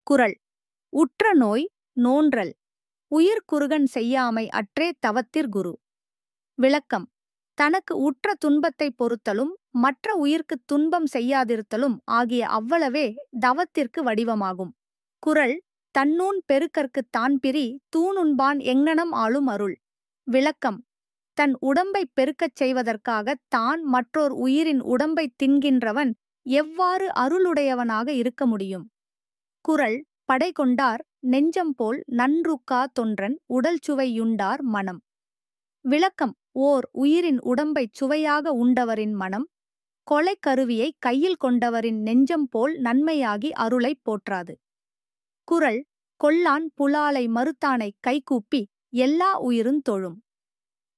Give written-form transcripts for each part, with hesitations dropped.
குறள். உற்ற நோய் நோன்றல் உயிர் குறுகன் செய்யாமை அற்றே தவத்திற் குரு. விளக்கம். தனக்கு உற்ற துன்பத்தைப் பொறுத்தலும் மற்ற உயிர்க்குத் துன்பம் செய்யாதிருத்தலும் ஆகிய அவ்வளவே தவத்திற்கு வடிவமாகும். குறள். தன்னூன் பெருக்கற்குத் தான்பிரி தூணுண்பான் எங்ஙனம் ஆளும் அருள். விளக்கம். தன் உடம்பைப் பெருக்கச் செய்வதற்காகத் தான் மற்றோர் உயிரின் உடம்பைத் தின்கின்றவன் எவ்வாறு அருளுடையவனாக இருக்க முடியும்? குறள். படை கொண்டார் நெஞ்சம்போல் நன்றுக்கா தொன்றன் உடல்சுவை யுண்டார் மனம். விளக்கம். ஓர் உயிரின் உடம்பைச் சுவையாக உண்டவரின் மனம் கொலைக்கருவியை கையில் கொண்டவரின் நெஞ்சம் போல் நன்மையாகி அருளைப் போற்றாது. குறள். கொல்லான் புலாலை மறுத்தானைக் கைகூப்பி எல்லா உயிருந் தொழும்.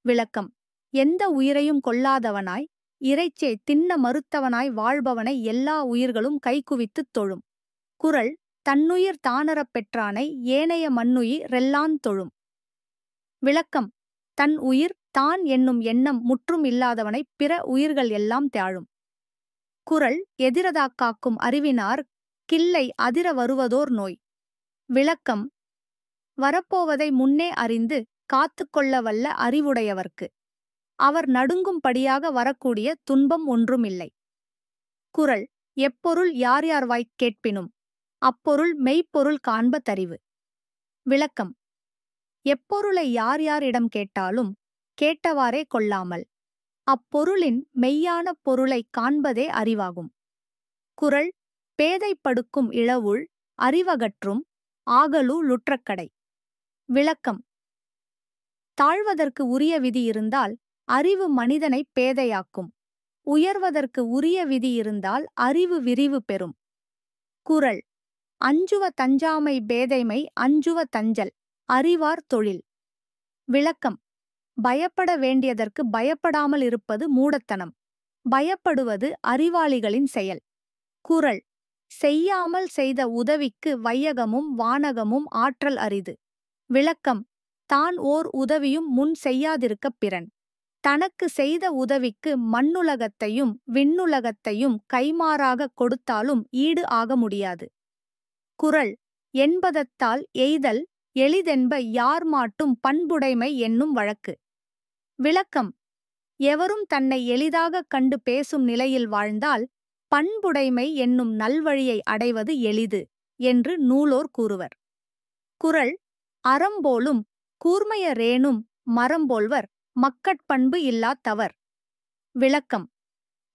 விளக்கம். எந்த உயிரையும் கொல்லாதவனாய் இறைச்சே தின்ன மறுத்தவனாய் வாழ்பவனை எல்லா உயிர்களும் கைகுவித்துத் தொழும். குறள். தன்னுயிர் தானறப் பெற்றானை ஏனைய மன்னுயி ரெல்லாந் தொழும். விளக்கம். தன் உயிர் தான் என்னும் எண்ணம் முற்றும் இல்லாதவனைப் பிற உயிர்கள் எல்லாம் தாழும். குறள். எதிரதாக் காக்கும் அறிவினார் கில்லை அதிர வருவதோர் நோய். விளக்கம். வரப்போவதை முன்னே அறிந்து காத்துக்கொள்ள வல்ல அறிவுடையவர்க்கு அவர் நடுங்கும்படியாக வரக்கூடிய துன்பம் ஒன்றுமில்லை. குறள். எப்பொருள் யார் யார் வாய்க் கேட்பினும் அப்பொருள் மெய்ப்பொருள் காண்ப தறிவு. விளக்கம். எப்பொருளை யார் யாரிடம் கேட்டாலும் கேட்டவாறே கொள்ளாமல் அப்பொருளின் மெய்யான பொருளைக் காண்பதே அறிவாகும். குறள். பேதைப்படுக்கும் இழவுள் அறிவகற்றும் ஆகலு லுற்றக்கடை. விளக்கம். தாழ்வதற்கு உரிய விதி இருந்தால் அறிவு மனிதனைப் பேதையாக்கும். உயர்வதற்கு உரிய விதி இருந்தால் அறிவு விரிவு பெறும். குறள். அஞ்சுவ தஞ்சாமை பேதைமை அஞ்சுவ தஞ்சல் அறிவார் தொழில். விளக்கம். பயப்பட வேண்டியதற்கு பயப்படாமல் இருப்பது மூடத்தனம். பயப்படுவது அறிவாளிகளின் செயல். குறள். செய்யாமல் செய்த உதவிக்கு வையகமும் வானகமும் ஆற்றல் அரிது. விளக்கம். தான் ஓர் உதவியும் முன் செய்யாதிருக்கப் பிறன் தனக்கு செய்த உதவிக்கு மண்ணுலகத்தையும் விண்ணுலகத்தையும் கைமாறாகக் கொடுத்தாலும் ஈடு ஆக முடியாது. குறள். என்பதத்தால் எய்தல் எளிதென்ப யார் மாட்டும் பண்புடைமை என்னும் வழக்கு. விளக்கம். எவரும் தன்னை எளிதாகக் கண்டு பேசும் நிலையில் வாழ்ந்தால் பண்புடைமை என்னும் நல்வழியை அடைவது எளிது என்று நூலோர் கூறுவர். குறள். அறம்போலும் கூர்மையரேனும் மரம்போல்வர் மக்கட்பண்பு இல்லாத் தவர். விளக்கம்.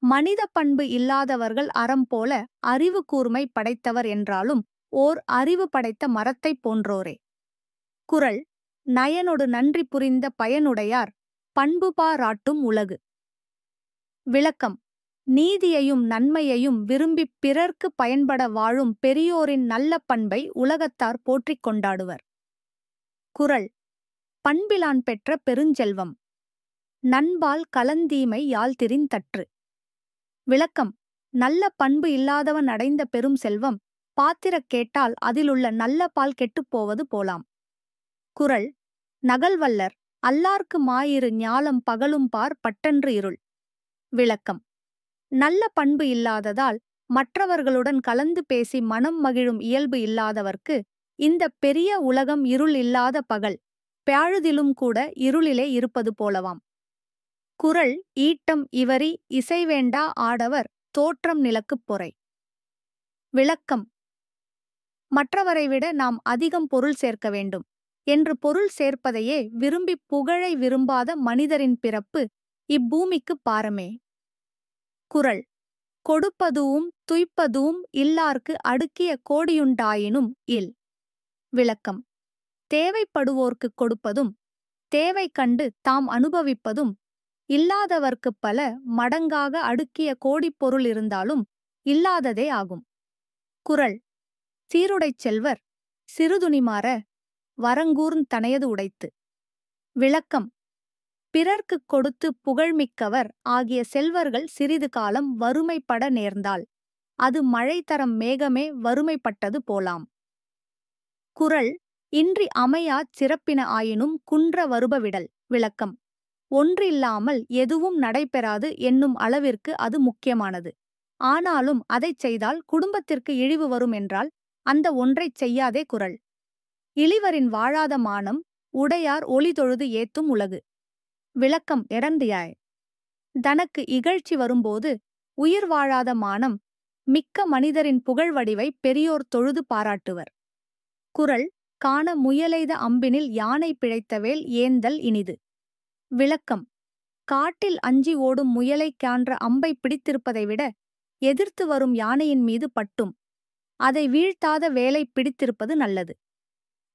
மனித பண்பு இல்லாதவர்கள் அறம்போல அறிவு கூர்மை படைத்தவர் என்றாலும் ஓர் அறிவு படைத்த மரத்தைப் போன்றோரே. குறள். நயனொடு நன்றி புரிந்த பயனுடையார் பண்புபாராட்டும் உலகு. விளக்கம். நீதியையும் நன்மையையும் விரும்பிப் பிறர்க்கு பயன்பட வாழும் பெரியோரின் நல்ல பண்பை உலகத்தார் போற்றிக் கொண்டாடுவர். குறள். பண்பிலான் பெற்ற பெருஞ்செல்வம் நண்பால் கலந்தீமை யாழ்திரிந் தற்று. விளக்கம். நல்ல பண்பு இல்லாதவன் அடைந்த பெரும் செல்வம் பாத்திரக் கேட்டால் அதிலுள்ள நல்ல பால் கெட்டுப்போவது போலாம். குறள். நகல்வல்லர் அல்லார்க்கு மாயிரு ஞாலம் பகலும்பார் பட்டன்று இருள். விளக்கம். நல்ல பண்பு இல்லாததால் மற்றவர்களுடன் கலந்து பேசி மனம் மகிழும் இயல்பு இல்லாதவர்க்கு இந்தப் பெரிய உலகம் இருள் இல்லாத பகல் பியாழுதிலும் கூட இருளிலே இருப்பது போலவாம். குறள். ஈட்டம் இவரி இசைவேண்டா ஆடவர் தோற்றம் நிலக்குப் பொறை. விளக்கம். மற்றவரை விட நாம் அதிகம் பொருள் சேர்க்க வேண்டும் என்று பொருள் சேர்ப்பதையே விரும்பிப் புகழை விரும்பாத மனிதரின் பிறப்பு இப்பூமிக்குப் பாரமே. குறள். கொடுப்பதூஉம் துய்ப்பதூஉம் இல்லார்க்கு அடுக்கிய கோடியுண்டாயினும் இல். விளக்கம். தேவைப்படுவோர்க்குக் கொடுப்பதும் தேவை கண்டு தாம் அனுபவிப்பதும் இல்லாதவர்க்குப் பல மடங்காக அடுக்கிய கோடிப்பொருள் இருந்தாலும் இல்லாததே ஆகும். குறள். சீருடைச் செல்வர் சிறுதுணிமாற வரங்கூர்ந் தனையது உடைத்து. விளக்கம். பிறர்க்குக் கொடுத்து புகழ்மிக்கவர் ஆகிய செல்வர்கள் சிறிது காலம் வறுமைப்பட நேர்ந்தால் அது மழை தரம் மேகமே வறுமைப்பட்டது போலாம். குறள். இன்றி அமையாச் சிறப்பின ஆயினும் குன்ற வருப விடல். விளக்கம். ஒன்றில்லாமல் எதுவும் நடைபெறாது என்னும் அளவிற்கு அது முக்கியமானது. ஆனாலும் அதைச் செய்தால் குடும்பத்திற்கு இழிவு வரும் என்றால் அந்த ஒன்றைச் செய்யாதே குறள். இளிவரின் வாழாத மானம் உடையார் ஒளி தொழுது ஏத்தும் உலகு. விளக்கம் எடந்தியாய். தனக்கு இகழ்ச்சி வரும்போது உயிர் வாழாத மானம் மிக்க மனிதரின் புகழ்வடிவை பெரியோர் தொழுது பாராட்டுவர். குறள் காண முயலெய்த அம்பினில் யானை பிழைத்தவேல் ஏந்தல் இனிது. விளக்கம் காட்டில் அஞ்சி ஓடும் முயலைக் கான்ற அம்பை பிடித்திருப்பதை விட எதிர்த்து வரும் யானையின் மீது பட்டும் அதை வீழ்த்தாத வேலை பிடித்திருப்பது நல்லது.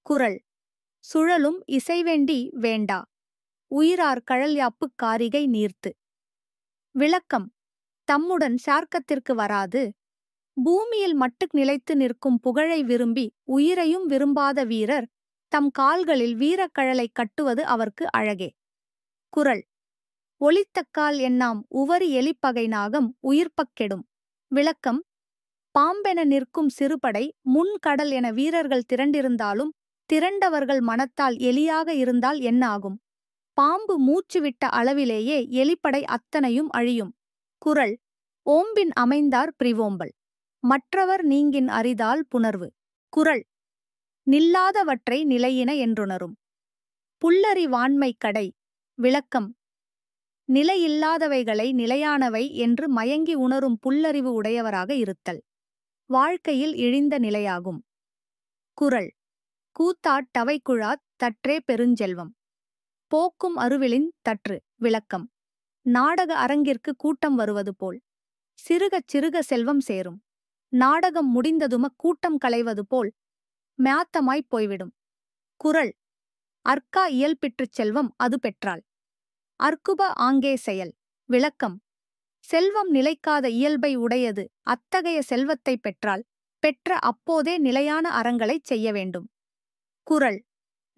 குறள் சுழலும் இசைவேண்டி வேண்டா உயிரார் கழல்யாப்புக் காரிகை நீர்த்து. விளக்கம் தம்முடன் சார்க்கத்திற்கு வராது பூமியில் மட்டுக் நிலைத்து நிற்கும் புகழை விரும்பி உயிரையும் விரும்பாத வீரர் தம் கால்களில் வீரக்கழலைக் கட்டுவது அவர்க்கு அழகே. குறள் ஒளித்தக்கால் எண்ணாம் உவரி எலிப்பகை நாகம் உயிர்ப்பக் கெடும். விளக்கம் பாம்பென நிற்கும் சிறுபடை முன் கடல் என வீரர்கள் திரண்டிருந்தாலும் திரண்டவர்கள் மனத்தால் எலியாக இருந்தால் என்ன ஆகும்? பாம்பு மூச்சு விட்ட அளவிலேயே எலிப்படை அத்தனையும் அழியும். குறள் ஓம்பின் அமைந்தார் பிரிவோம்பல் மற்றவர் நீங்கின் அரிதால் புணர்வு. குறள் நில்லாதவற்றை நிலையின என்றுணரும். புல்லறி வாண்மை கடை. விளக்கம் நிலையில்லாதவைகளை நிலையானவை என்று மயங்கி உணரும் புல்லறிவு உடையவராக இருத்தல் வாழ்க்கையில் இழிந்த நிலையாகும். குறள் கூத்தாட் டவைக்குழாத் தற்றே பெருஞ்செல்வம் போக்கும் அருவிலின் தற்று. விளக்கம் நாடக அரங்கிற்கு கூட்டம் வருவது போல் சிறுகச் சிறுக செல்வம் சேரும். நாடகம் முடிந்ததும கூட்டம் களைவது போல் மேத்தமாய்ப் போய்விடும். குறள் அற்கா இயல்பிற்றுச் செல்வம் அது பெற்றால் அற்குப ஆங்கே செயல். விளக்கம் செல்வம் நிலைக்காத இயல்பை உடையது. அத்தகைய செல்வத்தைப் பெற்றால் பெற்ற அப்போதே நிலையான அறங்களைச் செய்ய வேண்டும். குறள்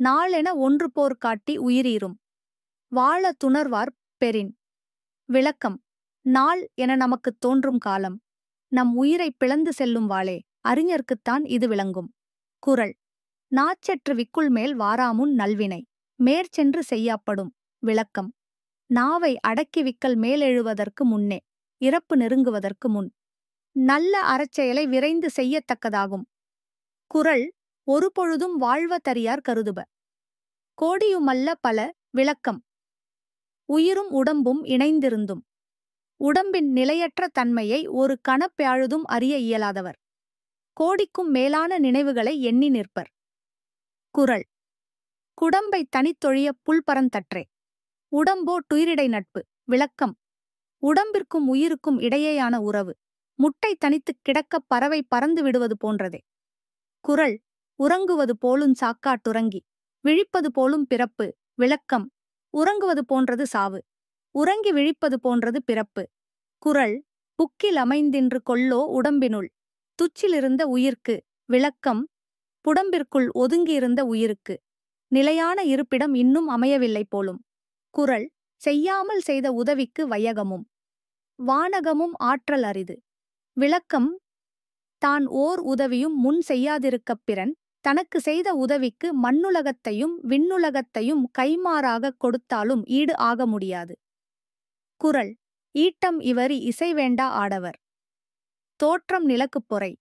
நாளென ஒன்று போர் காட்டி உயிரீரும் வாழ துணர்வார் பெறின். விளக்கம் நாள் என நமக்குத் தோன்றும் காலம் நம் உயிரைப் பிளந்து செல்லும் வாளே. அறிஞர்க்குத்தான் இது விளங்கும். குறள் நாச்செற்று விக்குள் மேல் வாராமுன் நல்வினை மேற்சென்று செய்யாப்படும். விளக்கம் நாவை அடக்கி விக்கல் மேலெழுவதற்கு முன்னே இறப்பு நெருங்குவதற்கு முன் நல்ல அறச்செயலை விரைந்து செய்யத்தக்கதாகும். குறள் ஒரு பொழுதும் வாழ்வதறியார் கருதுப கோடியுமல்ல பல. விளக்கம் உயிரும் உடம்பும் இணைந்திருந்தும் உடம்பின் நிலையற்ற தன்மையை ஒரு கணப்பெழுதும் அறிய இயலாதவர் கோடிக்கும் மேலான நினைவுகளை எண்ணி நிற்பர். குறள் குடம்பை தனித்தொழிய புல்பரந்தற்றே உடம்போ துயிரிடை நட்பு. விளக்கம் உடம்பிற்கும் உயிருக்கும் இடையேயான உறவு முட்டை தனித்துக் கிடக்கப் பறவை பறந்து விடுவது போன்றதே. குறள் உறங்குவது போலுஞ் சாக்காட்டுறங்கி விழிப்பது போலும் பிறப்பு. விளக்கம் உறங்குவது போன்றது சாவு உறங்கி விழிப்பது போன்றது பிறப்பு. குறள் புக்கில் அமைந்தின்று கொல்லோ உடம்பினுள் துச்சிலிருந்த உயிர்க்கு. விளக்கம் புடம்பிற்குள் ஒதுங்கியிருந்த உயிருக்கு நிலையான இருப்பிடம் இன்னும் அமையவில்லை போலும். குறள் செய்யாமல் செய்த உதவிக்கு வையகமும் வானகமும் ஆற்றல் அரிது. விளக்கம் தான் ஓர் உதவியும் முன் செய்யாதிருக்கப் பிறன் தனக்கு செய்த உதவிக்கு மண்ணுலகத்தையும் விண்ணுலகத்தையும் கைமாறாகக் கொடுத்தாலும் ஈடு ஆக முடியாது. குறள் ஈட்டம் இவரி இசைவேண்டா ஆடவர் தோற்றம் நிலக்குப் பொறை.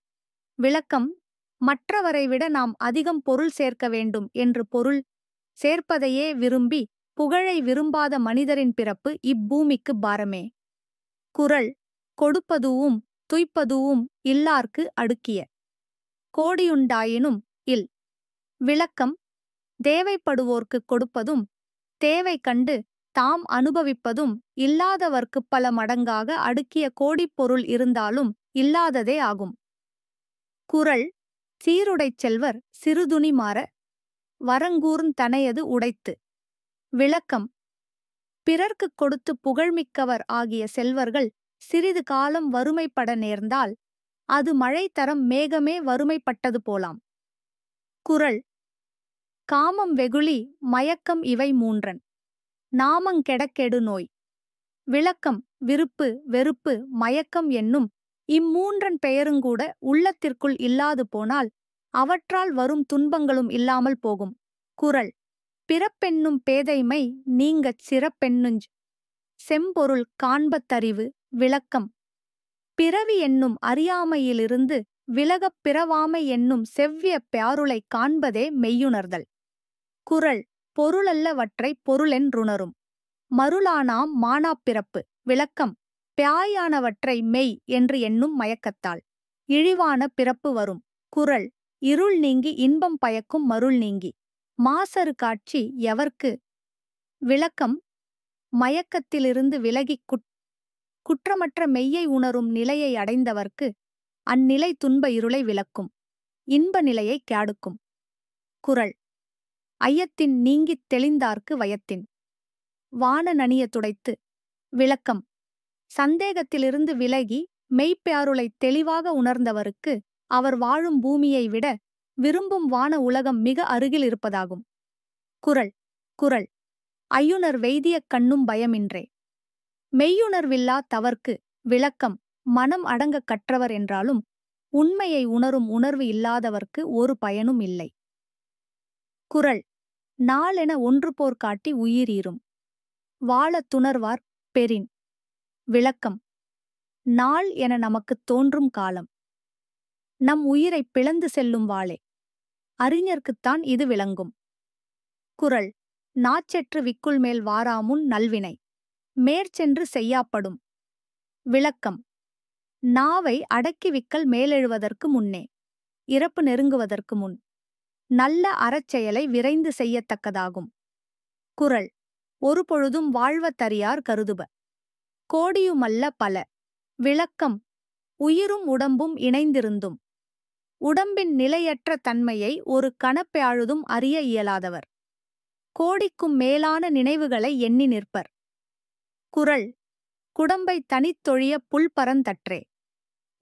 விளக்கம் மற்றவரை விட நாம் அதிகம் பொருள் சேர்க்க வேண்டும் என்று பொருள் சேர்ப்பதையே விரும்பி புகழை விரும்பாத மனிதரின் பிறப்பு இப்பூமிக்கு பாரமே. குறள் கொடுப்பதூவும் துய்ப்பதூவும் இல்லார்க்கு அடுக்கிய கோடியுண்டாயினும் இல். விளக்கம் தேவைப்படுவோர்க்குக் கொடுப்பதும் தேவை கண்டு தாம் அனுபவிப்பதும் இல்லாதவர்க்குப் பல மடங்காக அடுக்கிய கோடிப் பொருள் இருந்தாலும் இல்லாததே ஆகும். குறள் சீருடைச் செல்வர் சிறுதுணி மாற வரங்கூர்ந் தனையது உடைத்து. விளக்கம் பிறர்க்குக் கொடுத்து புகழ்மிக்கவர் ஆகிய செல்வர்கள் சிறிது காலம் வறுமைப்பட நேர்ந்தால் அது மழை தரம் மேகமே வறுமைப்பட்டது போலாம். குறள் காமம் வெகுளி மயக்கம் இவை மூன்றன் நாமங்கெடக்கெடு நோய். விளக்கம் விருப்பு வெறுப்பு மயக்கம் என்னும் இம்மூன்றன் பெயருங்கூட உள்ளத்திற்குள் இல்லாது போனால் அவற்றால் வரும் துன்பங்களும் இல்லாமல் போகும். குறள் பிறப்பென்னும் பேதைமை நீங்கச் சிறப்பென்னுஞ் செம்பொருள் காண்பத்தறிவு. விளக்கம் பிறவி என்னும் அறியாமையிலிருந்து விலகப் பிறவாமை என்னும் செவ்விய பியாருளை காண்பதே மெய்யுணர்தல். குறள் பொருளல்லவற்றைப் பொருளென்றுணரும். மருளானாம் மானாப் பிறப்பு. விளக்கம் பியாயானவற்றை மெய் என்று எண்ணும் மயக்கத்தால் இழிவான பிறப்பு வரும். குறள் இருள் நீங்கி இன்பம் பயக்கும் மருள் நீங்கி. மாசறு காட்சி எவர்க்கு. விளக்கம் மயக்கத்திலிருந்து விலகிக் குற்றமற்ற மெய்யை உணரும் நிலையை அடைந்தவர்க்கு அந்நிலை துன்ப இருளை விலக்கும், இன்ப நிலையைக் கேடுக்கும். குறள் ஐயத்தின் நீங்கித் தெளிந்தார்க்கு வயத்தின் வான நனிய துடைத்து. விளக்கம் சந்தேகத்திலிருந்து விலகி மெய்ப்பியாருளைத் தெளிவாக உணர்ந்தவருக்கு அவர் வாழும் பூமியை விட விரும்பும் வான உலகம் மிக அருகில் இருப்பதாகும். குறள் குறள் ஐயுணர் வெய்தியக் கண்ணும் பயமின்றே. மெய்யுணர்வில்லா தவர்க்கு. விளக்கம் மனம் அடங்கக் கற்றவர் என்றாலும் உண்மையை உணரும் உணர்வு இல்லாதவர்க்கு ஒரு பயனும் இல்லை. குறள் நாளென ஒன்று போர் காட்டி உயிரீரும். வாழத் துணர்வார் பெறின். விளக்கம் நாள் என நமக்குத் தோன்றும் காலம் நம் உயிரைப் பிளந்து செல்லும் வாளே. அறிஞர்க்குத்தான் இது விளங்கும். குறள் நாச்செற்று விக்குள் மேல் வாராமுன் நல்வினை மேற்சென்று செய்யாப்படும். விளக்கம் நாவை அடக்கி விக்கல் மேலெழுவதற்கு முன்னே, இறப்பு நெருங்குவதற்கு முன் நல்ல அறச்செயலை விரைந்து செய்யத்தக்கதாகும். குறள் ஒருபொழுதும் வாழ்வத்தறியார் கருதுப. கோடியுமல்ல பல. விளக்கம் உயிரும் உடம்பும் இணைந்திருந்தும் உடம்பின் நிலையற்ற தன்மையை ஒரு கணப்பெழுதும் அறிய இயலாதவர் கோடிக்கும் மேலான நினைவுகளை எண்ணி நிற்பர். குறள் குடம்பை தனித்தொழிய புல்பரந்தற்றே.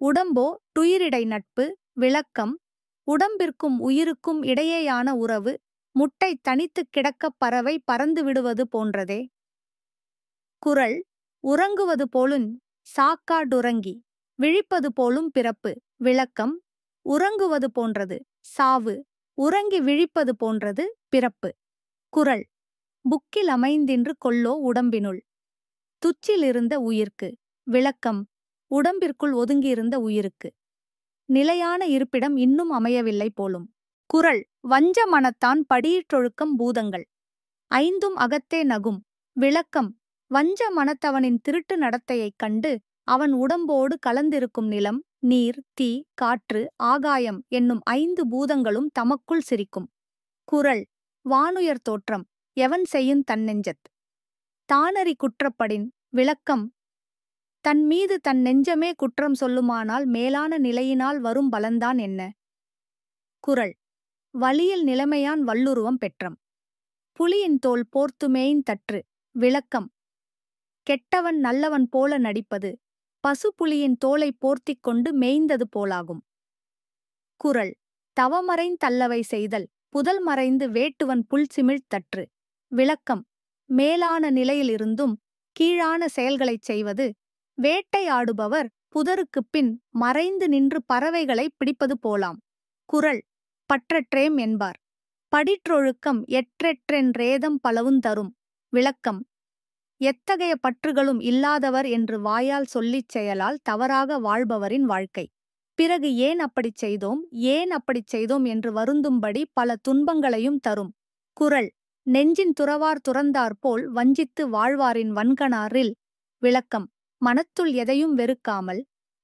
உடம்போ துயிரிடை நட்பு. விளக்கம் உடம்பிற்கும் உயிருக்கும் இடையேயான உறவு முட்டை தனித்துக் கிடக்கப் பறவை பறந்து விடுவது போன்றதே. குறள் உறங்குவது போலுஞ் சாக்காடுறங்கி விழிப்பது போலும் பிறப்பு. விளக்கம் உறங்குவது போன்றது சாவு, உறங்கி விழிப்பது போன்றது பிறப்பு. குறள் புக்கில் அமைந்தின்று கொல்லோ உடம்பினுள் துச்சிலிருந்த உயிர்க்கு. விளக்கம் உடம்பிற்குள் ஒதுங்கியிருந்த உயிருக்கு நிலையான இருப்பிடம் இன்னும் அமையவில்லை போலும். குறள் வஞ்ச மனத்தான் படியிற்றொழுக்கம் பூதங்கள் ஐந்தும் அகத்தே நகும். விளக்கம் வஞ்ச மனத்தவனின் திருட்டு நடத்தையைக் கண்டு அவன் உடம்போடு கலந்திருக்கும் நிலம், நீர், தீ, காற்று, ஆகாயம் என்னும் 5 பூதங்களும் தமக்குள் சிரிக்கும். குறள் வானுயர் தோற்றம் எவன் செய்யுந் தன்னெஞ்சத் தானறி குற்றப்படின். விளக்கம் தன் மீது தன் நெஞ்சமே குற்றம் சொல்லுமானால் மேலான நிலையினால் வரும் பலன்தான் என்ன? குறள் வலியில் நிலைமையான் வல்லுருவம் பெற்றம் புலியின் தோல் போர்த்துமேயின் தற்று. விளக்கம் கெட்டவன் நல்லவன் போல நடிப்பது பசு புலியின் தோலை போர்த்திக் கொண்டு மேய்ந்தது போலாகும். குறள் தவமறைந் தல்லவை செய்தல் புதல் மறைந்து வேட்டுவன் புல்சிமிழ் தற்று. விளக்கம் மேலான நிலையிலிருந்தும் கீழான செயல்களைச் செய்வது வேட்டையாடுபவர் புதருக்குப் பின் மறைந்து நின்று பறவைகளைப் பிடிப்பது போலாம். குறள் பற்றற்றேம் என்பார். படிற்றொழுக்கம் எற்றெற்றென்றேதம் பலவுந் தரும். விளக்கம் எத்தகைய பற்றுகளும் இல்லாதவர் என்று வாயால் சொல்லிச் செயலால் தவறாக வாழ்பவரின் வாழ்க்கை பிறகு ஏன் அப்படிச் செய்தோம் ஏன் அப்படிச் செய்தோம் என்று வருந்தும்படி பல துன்பங்களையும் தரும். குறள் நெஞ்சின் துறவார் துறந்தாற்போல் வஞ்சித்து வாழ்வாரின் வன்கணாரில். விளக்கம் மனத்துள் எதையும் வெறுக்காமல்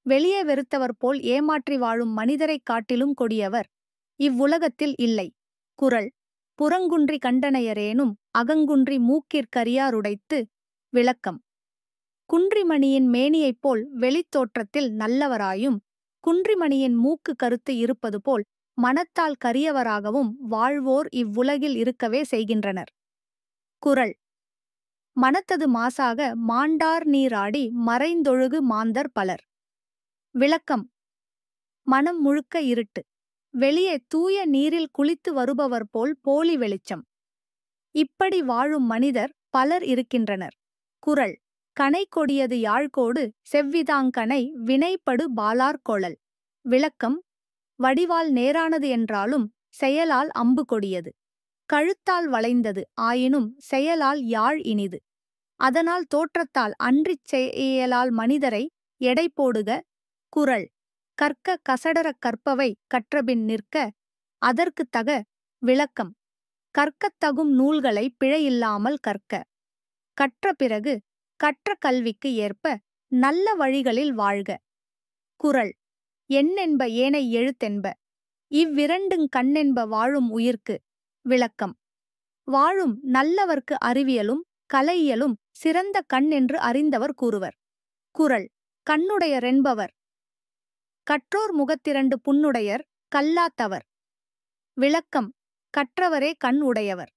வெளியே வெறுத்தவர் போல் ஏமாற்றி வாழும் மனிதரைக் காட்டிலும் கொடியவர் இவ்வுலகத்தில் இல்லை. குறள் புறங்குன்றி கண்டனையரேனும் அகங்குன்றி மூக்கிற் விளக்கம் குன்றிமணியின் மேனியைப் போல் வெளித்தோற்றத்தில் நல்லவராயும் குன்றிமணியின் மூக்கு கருத்து இருப்பது போல் மனத்தால் கரியவராகவும் வாழ்வோர் இவ்வுலகில் இருக்கவே செய்கின்றனர். குறள் மனத்தது மாசாக மாண்டார் நீராடி மறைந்தொழுகு மாந்தர் பலர். விளக்கம் மனம் முழுக்க இருட்டு, வெளியே தூய நீரில் குளித்து வருபவர் போல் போலி வெளிச்சம். இப்படி வாழும் மனிதர் பலர் இருக்கின்றனர். குறள் கனை கொடியது யாழ்கோடு செவ்விதாங்கனை வினைப்படு பாலார் கொளல். விளக்கம் வடிவால் நேரானது என்றாலும் செயலால் அம்பு கொடியது, கழுத்தால் வளைந்தது ஆயினும் செயலால் யாழ் இனிது. அதனால் தோற்றத்தால் அன்றிச் செயலால் மனிதரை எடை போடுக. குறள் கற்க கசடரக் கற்பவை கற்றபின் நிற்க அதற்குத் தக. விளக்கம். கற்கத்தகும் நூல்களை பிழையில்லாமல் கற்க. கற்ற பிறகு கற்ற கல்விக்கு ஏற்ப நல்ல வழிகளில் வாழ்க. குறள். எண்ணென்ப ஏனை எழுத்தென்ப. இவ்விரண்டுங் கண்ணென்ப வாழும் உயிர்க்கு. விளக்கம். வாழும் நல்லவர்க்கு அறிவியலும் கலையியலும் சிறந்த கண் என்று அறிந்தவர் கூறுவர். குறள். கண்ணுடையரென்பவர். கற்றோர் முகத்திரண்டு புண்ணுடையர் கல்லாதவர். விளக்கம். கற்றவரே கண் உடையவர்.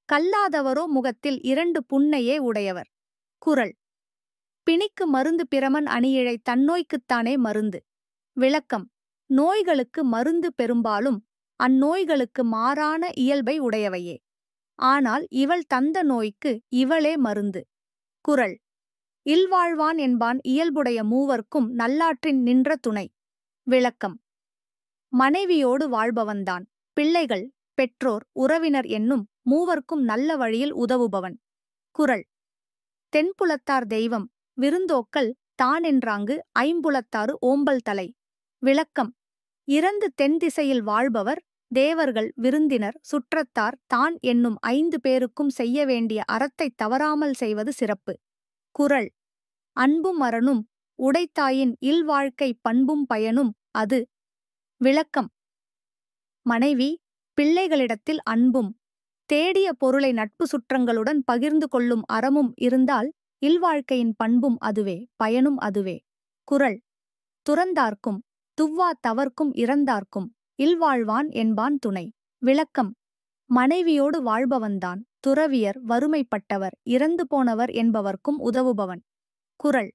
கல்லாதவரோ முகத்தில் 2 புண்ணையே உடையவர். குறள். பிணிக்கு மருந்து பிரமன் அணியிழை தன்னோய்க்குத்தானே மருந்து. விளக்கம். நோய்களுக்கு மருந்து பெரும்பாலும் அந்நோய்களுக்கு மாறான இயல்பை உடையவையே. ஆனால் இவள் தந்த நோய்க்கு இவளே மருந்து. குறள். இல்வாழ்வான் என்பான் இயல்புடைய மூவர்க்கும் நல்லாற்றின் நின்ற துணை. விளக்கம். மனைவியோடு வாழ்பவன்தான் பிள்ளைகள் பெற்றோர் உறவினர் என்னும் மூவர்க்கும் நல்ல வழியில் உதவுபவன். குறள். தென்புலத்தார் தெய்வம் விருந்தோக்கல் தானென்றாங்கு ஐம்புலத்தாறு ஓம்பல் தலை. விளக்கம். இறந்து தென் திசையில் வாழ்பவர் தேவர்கள் விருந்தினர் சுற்றத்தார் தான் என்னும் 5 பேருக்கும் செய்ய வேண்டிய அறத்தைத் தவறாமல் செய்வது சிறப்பு. குறள். அன்பும் அறனும் உடைத்தாயின் இல்வாழ்க்கை பண்பும் பயனும் அது. விளக்கம். மனைவி பிள்ளைகளிடத்தில் அன்பும் தேடிய பொருளை நட்பு சுற்றங்களுடன் பகிர்ந்து கொள்ளும் அறமும் இருந்தால் இல்வாழ்க்கையின் பண்பும் அதுவே பயனும் அதுவே. குறள். துறந்தார்க்கும் துவ்வா தவர்க்கும் இறந்தார்க்கும் இல்வாழ்வான் என்பான் துணை. விளக்கம். மனைவியோடு வாழ்பவன்தான் துறவியர் வறுமைப்பட்டவர் இறந்து போனவர் என்பவர்க்கும் உதவுபவன். குறள்.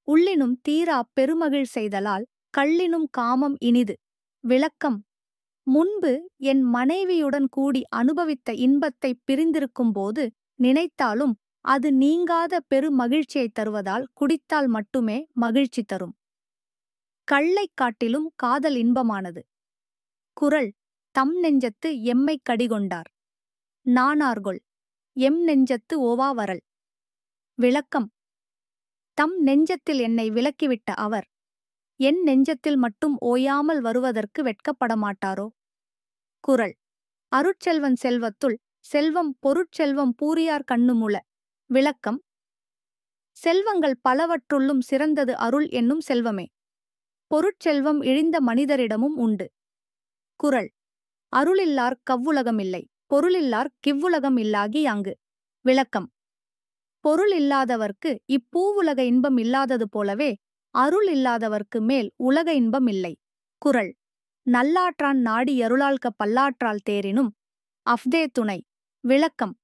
உள்ளினும் தீரா பெருமகிழ் செய்தலால் கள்ளினும் காமம் இனிது. விளக்கம். முன்பு என் மனைவியுடன் கூடி அனுபவித்த இன்பத்தைப் பிரிந்திருக்கும்போது நினைத்தாலும் அது நீங்காத பெரு மகிழ்ச்சியைத் தருவதால் குடித்தால் மட்டுமே மகிழ்ச்சி தரும். கள்ளைக் காட்டிலும் காதல் இன்பமானது. குறள். தம் நெஞ்சத்து எம்மைக் கடிகொண்டார் நாணார்கொல் எம் நெஞ்சத்து ஓவா வரல். விளக்கம். தம் நெஞ்சத்தில் என்னை விலக்கிவிட்ட அவர் என் நெஞ்சத்தில் மட்டும் ஓயாமல் வருவதற்கு வெட்கப்படமாட்டாரோ. குறள். அருட்செல்வன் செல்வத்துள் செல்வம் பொருட்செல்வம் பூரியார் கண்ணுமுள. விளக்கம். செல்வங்கள் பலவற்றுள்ளும் சிறந்தது அருள் என்னும் செல்வமே. பொருட்செல்வம் இழிந்த மனிதரிடமும் உண்டு. குறள். அருளில்லார் கவ்வுலகமில்லை பொருளில்லார் கிவ்வுலகம் இல்லாகி யாங்கு. விளக்கம். பொருள் இல்லாதவர்க்கு இப்பூவுலக இன்பம் இல்லாதது போலவே அருள் இல்லாதவர்க்கு மேல் உலக இன்பம் இல்லை. குறள். நல்லாற்றான் நாடி யருளால்க பல்லாற்றால் தேரினும் அஃதே துணை. விளக்கம்.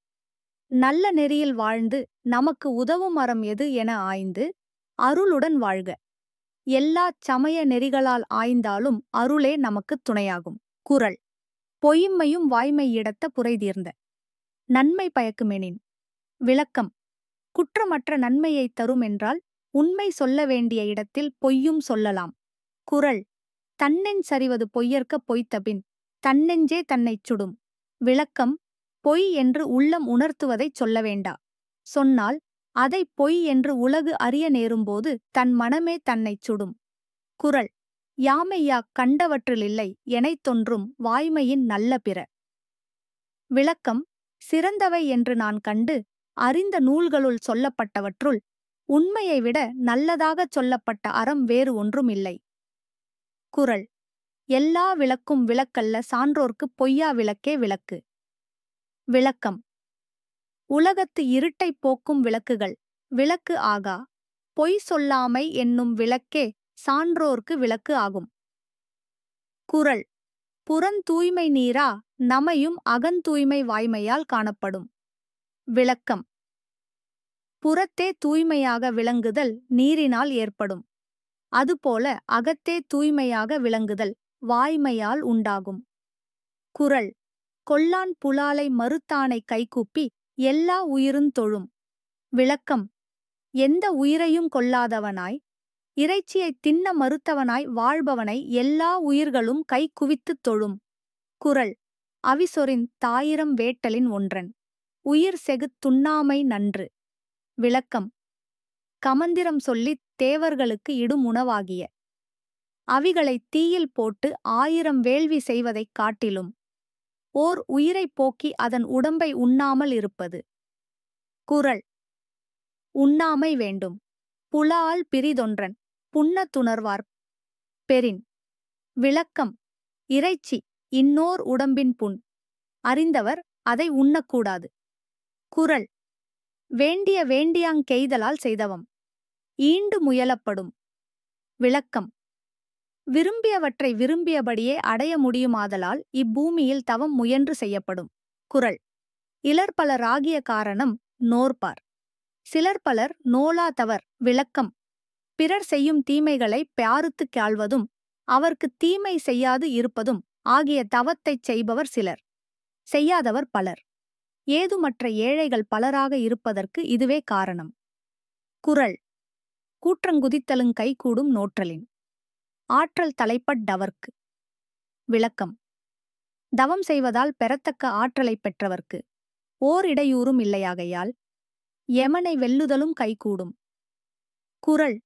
நல்ல நெறியில் வாழ்ந்து நமக்கு உதவும் அறம் எது என ஆய்ந்து அருளுடன் வாழ்க. எல்லாச் சமய நெறிகளால் ஆய்ந்தாலும் அருளே நமக்குத் துணையாகும். குறள். பொய்ம்மையும் வாய்மை இடத்த புரைதீர்ந்த நன்மை பயக்குமெனின். விளக்கம். குற்றமற்ற நன்மையைத் தருமென்றால் உண்மை சொல்ல வேண்டிய இடத்தில் பொய்யும் சொல்லலாம். குறள். தன்னெஞ் சரிவது பொய்யற்க பொய்த்தபின் தன்னெஞ்சே தன்னைச் சுடும். விளக்கம். பொய் என்று உள்ளம் உணர்த்துவதைச் சொல்ல வேண்டா. சொன்னால் அதை பொய் என்று உலகு அறிய நேரும்போது தன் மனமே தன்னைச் சுடும். குறள். யாமையா கண்டவற்றிலில்லை எனைத்தொன்றும் வாய்மையின் நல்ல பிற. விளக்கம். சிறந்தவை என்று நான் கண்டு அறிந்த நூல்களுள் சொல்லப்பட்டவற்றுள் உண்மையை விட நல்லதாகச் சொல்லப்பட்ட அறம் வேறு ஒன்றும் இல்லை. குறள். எல்லா விளக்கும் விளக்கல்ல சான்றோர்க்குப் பொய்யா விளக்கே விளக்கு. விளக்கம். உலகத்து இருட்டைப் போக்கும் விளக்குகள் விளக்கு ஆகா. பொய் சொல்லாமை என்னும் விளக்கே சான்றோர்க்கு விளக்கு ஆகும். குறள். புறந்தூய்மை நீரா நமையும் அகந்தூய்மை வாய்மையால் காணப்படும். விளக்கம். புறத்தே தூய்மையாக விளங்குதல் நீரினால் ஏற்படும். அதுபோல அகத்தே தூய்மையாக விளங்குதல் வாய்மையால் உண்டாகும். குறள். கொல்லான் புலாலை மறுத்தானை கைகூப்பி எல்லா உயிருந் தொழும். விளக்கம். எந்த உயிரையும் கொல்லாதவனாய் இறைச்சியைத் தின்ன மறுத்தவனாய் வாழ்பவனை எல்லா உயிர்களும் கைகுவித்துத் தொழும். குறள். அவிசொரின் தாயிரம் வேட்டலின் ஒன்றன் உயிர் செகுத் துண்ணாமை நன்று. விளக்கம். கமந்திரம் சொல்லித் தேவர்களுக்கு இடும் உணவாகிய அவிகளைத் தீயில் போட்டு 1000 வேள்வி செய்வதைக் காட்டிலும் ஓர் உயிரைப் போக்கி அதன் உடம்பை உண்ணாமல் இருப்பது. குறள். உண்ணாமை வேண்டும். புலால் பிறிதொன்றன் புண்ணத்துணர்வார் பெறின். விளக்கம். இறைச்சி இன்னோர் உடம்பின் புண். அறிந்தவர் அதை உண்ணக்கூடாது. குறள். வேண்டிய வேண்டியாங் கெய்தலால் செய்தவம். ஈண்டு முயலப்படும். விளக்கம். விரும்பியவற்றை விரும்பியபடியே அடைய முடியுமாதலால் இப்பூமியில் தவம் முயன்று செய்யப்படும். குறள். இலர்பலர் ஆகிய காரணம் நோற்பார். சிலர் பலர் நோலாதவர். விளக்கம். பிறர் செய்யும் தீமைகளை பியாருத்துக் காள்வதும் அவர்க்குத் தீமை செய்யாது இருப்பதும் ஆகிய தவத்தைச் செய்பவர் சிலர், செய்யாதவர் பலர். ஏதுமற்ற ஏழைகள் பலராக இருப்பதற்கு இதுவே காரணம். குறள். கூற்றங்குதித்தலுங் கைகூடும் நோற்றலின். ஆற்றல் தலைப்பட்டவர்க்கு. விளக்கம். தவம் செய்வதால் பெறத்தக்க ஆற்றலைப் பெற்றவர்க்கு ஓர் இடையூறும் இல்லையாகையால் யமனை வெல்லுதலும் கைகூடும். குறள்.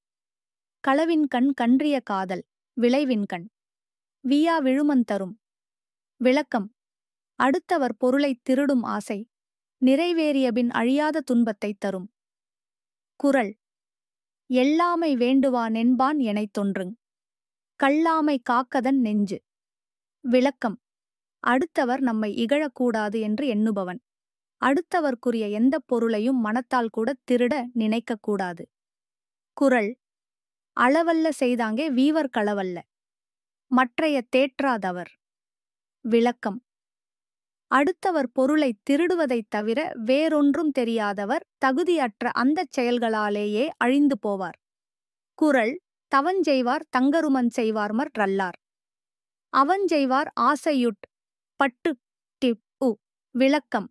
களவின்கண் கன்றிய காதல் விளைவின்கண் வியா விழுமந்தரும். விளக்கம். அடுத்தவர் பொருளைத் திருடும் ஆசை நிறைவேறியபின் அழியாத துன்பத்தைத் தரும். குறள். எள்ளாமை வேண்டுவா நென்பான் எனைத்தொன்றுங் கள்ளாமை காக்கதன் நெஞ்சு. விளக்கம். அடுத்தவர் நம்மை இகழக்கூடாது என்று எண்ணுபவன் அடுத்தவர்க்குரிய எந்தப் பொருளையும் மனத்தால் கூடத் திருட நினைக்கக்கூடாது. குறள். அளவல்ல செய்தாங்கே வீவர் களவல்ல மற்றைய தேற்றாதவர். விளக்கம். அடுத்தவர் பொருளைத் திருடுவதைத் தவிர வேறொன்றும் தெரியாதவர் தகுதியற்ற அந்தச் செயல்களாலேயே அழிந்து போவார். குறள். தவஞ்செய்வார் தங்கருமன் செய்வார்மற் ரல்லார். அவஞ்செய்வார் ஆசையுட் பட்டு டிப்பு. விளக்கம்.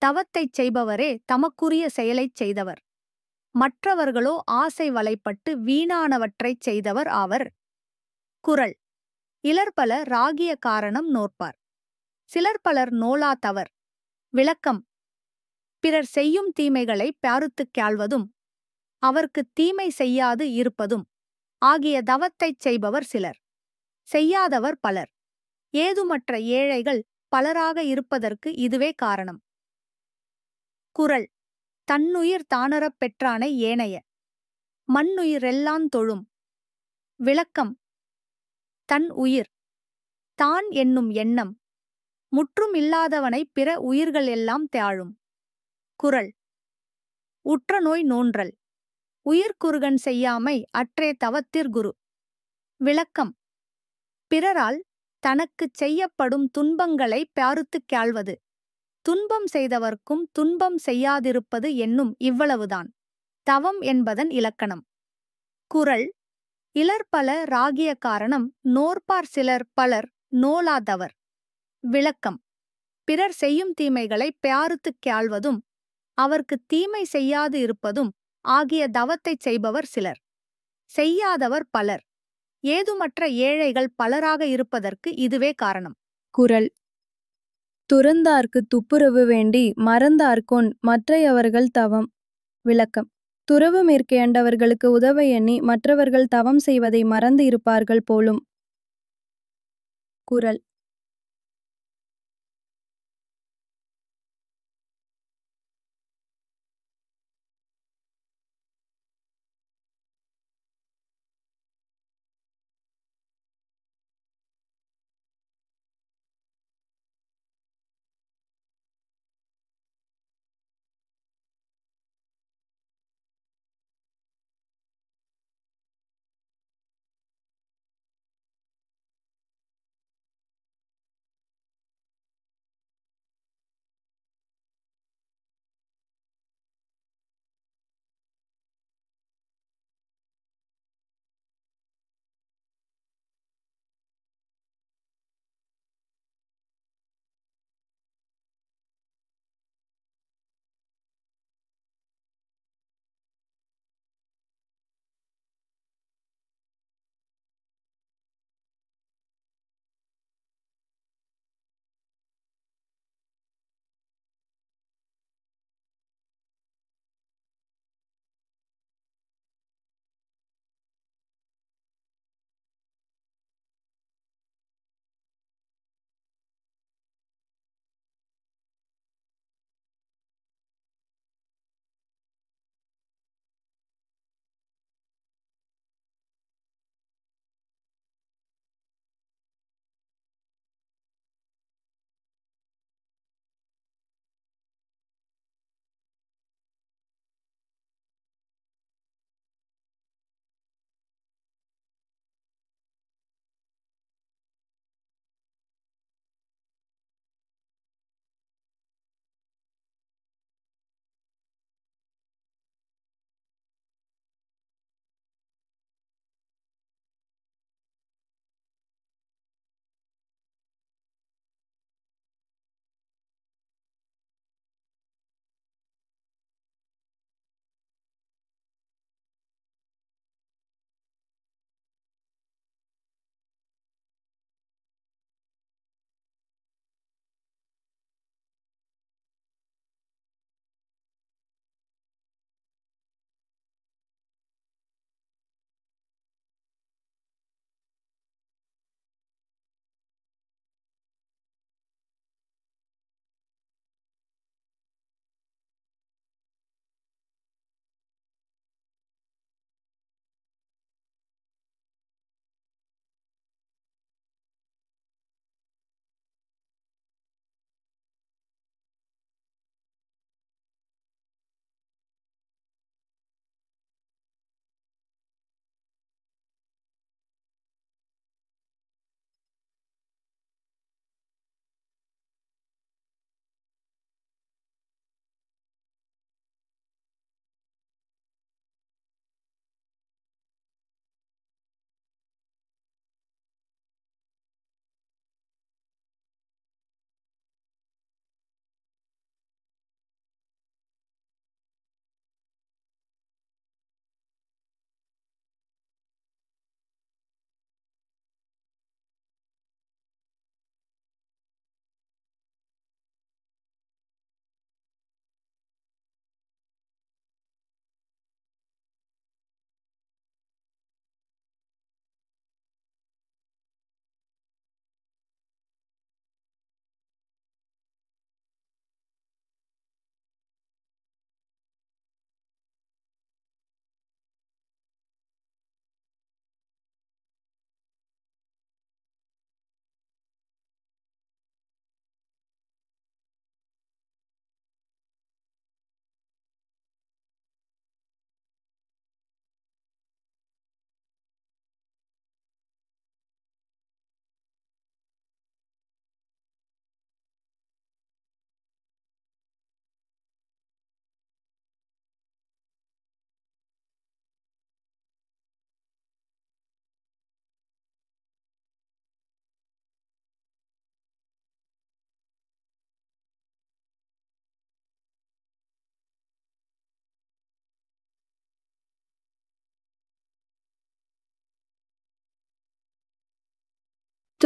தவத்தைச் செய்பவரே தமக்குரிய செயலைச் செய்தவர். மற்றவர்களோ ஆசை வலைப்பட்டு வீணானவற்றைச் செய்தவர் ஆவர். குறள். இலர்பல ராகிய காரணம் நோற்பார். சிலர் பலர் நோலாதவர். விளக்கம். பிறர் செய்யும் தீமைகளை பியாருத்துக் காள்வதும் அவர்க்குத் தீமை செய்யாது இருப்பதும் ஆகிய தவத்தைச் செய்பவர் சிலர், செய்யாதவர் பலர். ஏதுமற்ற ஏழைகள் பலராக இருப்பதற்கு இதுவே காரணம். குறள். தன்னுயிர் தானறப் பெற்றானை ஏனைய மண்ணுயிரெல்லாந் தொழும். விளக்கம். தன் உயிர் தான் என்னும் எண்ணம் முற்றும் இல்லாதவனைப் பிற உயிர்கள் எல்லாம் தாழும். குறள். உற்ற நோய் நோன்றல் உயிர்க்குறுகன் செய்யாமை அற்றே தவத்திற் குரு. விளக்கம். பிறரால் தனக்குச் செய்யப்படும் துன்பங்களைப் பியாருத்துக் காள்வது துன்பம் செய்தவர்க்கும் துன்பம் செய்யாதிருப்பது என்னும் இவ்வளவுதான் தவம் என்பதன் இலக்கணம். குறள். இலர்பல ராகிய காரணம் நோற்பார் சிலர் பலர் நோலாதவர். விளக்கம். பிறர் செய்யும் தீமைகளைப் பியாருத்துக் காள்வதும் அவர்க்குத் தீமை செய்யாது இருப்பதும் ஆகிய தவத்தைச் செய்பவர் சிலர், செய்யாதவர் பலர். ஏதுமற்ற ஏழைகள் பலராக இருப்பதற்கு இதுவே காரணம். குறள். துறந்தார்க்குத் துப்புரவு வேண்டி மறந்தார்கொன் மற்றையவர்கள் தவம். விளக்கம். துறவு மேற்கொண்டவர்களுக்கு உதவ எண்ணி மற்றவர்கள் தவம் செய்வதை மறந்து இருப்பார்கள் போலும். குறள்.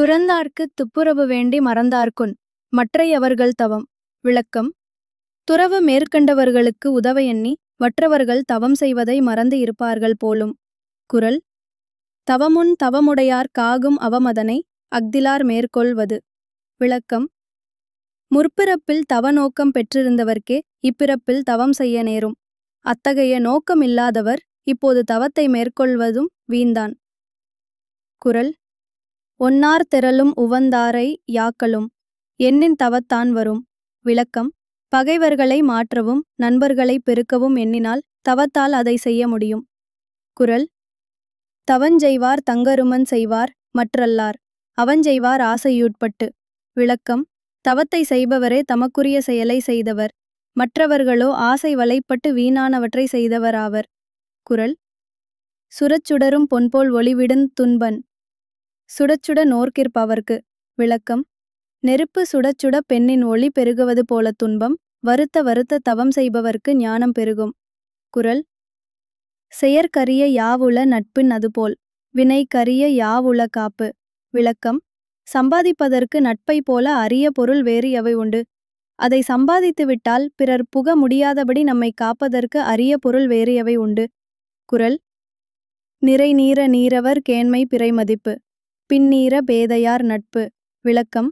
துறந்தார்க்குத் துப்புரவு வேண்டி மறந்தார்கொன் மற்றையவர்கள் தவம். விளக்கம்: துறவு மேற்கண்டவர்களுக்கு உதவ எண்ணி மற்றவர்கள் தவம் செய்வதை மறந்து இருப்பார்கள் போலும். குறள்: தவமுன் தவமுடையார் காகும் அவமதனை அஃதிலார் மேற்கொள்வது. விளக்கம்: முற்பிறப்பில் தவ நோக்கம் பெற்றிருந்தவர்க்கே இப்பிறப்பில் தவம் செய்ய நேரும். அத்தகைய நோக்கம் இல்லாதவர் இப்போது தவத்தை மேற்கொள்வதும் வீண்தான். குறள்: ஒன்னார் திரளும் உவந்தாரை யாக்கலும் எண்ணின் தவத்தான் வரும். விளக்கம்: பகைவர்களை மாற்றவும் நண்பர்களை பெருக்கவும் எண்ணினால் தவத்தால் அதை செய்ய முடியும். குறள்: தவஞ்செய்வார் தங்கருமன் செய்வார் மற்றல்லார் அவஞ்செய்வார் ஆசையுட்பட்டு. விளக்கம்: தவத்தை செய்பவரே தமக்குரிய செயலை செய்தவர், மற்றவர்களோ ஆசை வலைப்பட்டு வீணானவற்றை செய்தவராவர். குறள்: சுடச்சுடரும் பொன்போல் ஒளிவிடுந் துன்பன் சுடச்சுட நோர்க்கிற்பவர்க்கு. விளக்கம்: நெருப்பு சுடச்சுட பெண்ணின் ஒளி பெருகுவது போல துன்பம் வருத்த வருத்த தவம் செய்பவர்க்கு ஞானம் பெருகும். குறள்: செயற்கரிய யாவுள நட்பின் அதுபோல் வினைக்கரிய யாவுள காப்பு. விளக்கம்: சம்பாதிப்பதற்கு நட்பை போல அரிய பொருள் வேறு எவை உண்டு? அதை சம்பாதித்துவிட்டால் பிறர் புக முடியாதபடி நம்மை காப்பதற்கு அரிய பொருள் வேறு எவை உண்டு? குறள்: நிறை நீர நீரவர் கேண்மை பிறை மதிப்பு பின்னீர பேதையார் நட்பு. விளக்கம்: